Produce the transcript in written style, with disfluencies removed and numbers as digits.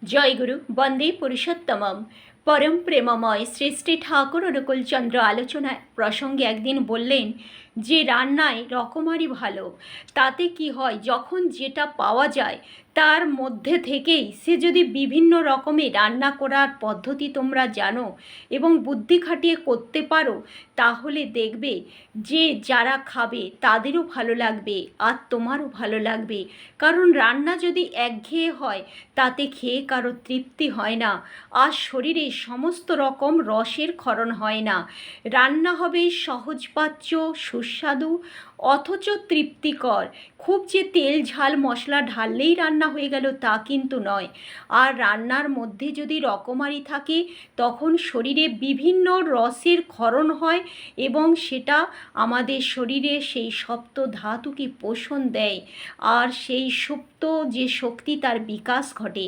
জয় গুরু বন্দে পুরুষোত্তমম পরম প্রেমময় শ্রী শ্রী ঠাকুর অনুকূলচন্দ্র আলোচনায় প্রসঙ্গে একদিন বললেন যে রান্নায় রকমারি ভালো, তাতে কি হয়, যখন যেটা পাওয়া যায় তার মধ্যে থেকেই সে যদি বিভিন্ন রকমের রান্না করার পদ্ধতি তোমরা জানো এবং বুদ্ধি খাটিয়ে করতে পারো, তাহলে দেখবে যে যারা খাবে তাদেরও ভালো লাগবে আর তোমারও ভালো লাগবে। কারণ রান্না যদি একঘেয়ে হয় তাতে খেয়ে কারো তৃপ্তি হয় না, আর শরীরে সমস্ত রকম রসের ক্ষরণ হয় না। রান্না হবে সহজপাচ্য, সুস্বাদু, অথচ তৃপ্তিকর। খুব যে তেল ঝাল মশলা ঢাললেই রান্না হয়ে গেল তা কিন্তু নয়। আর রান্নার মধ্যে যদি রকমারি থাকে তখন শরীরে বিভিন্ন রসের ক্ষরণ হয় এবং সেটা আমাদের শরীরে সেই সপ্ত ধাতুকে পোষণ দেয় আর সেই সুপ্ত যে শক্তি তার বিকাশ ঘটে।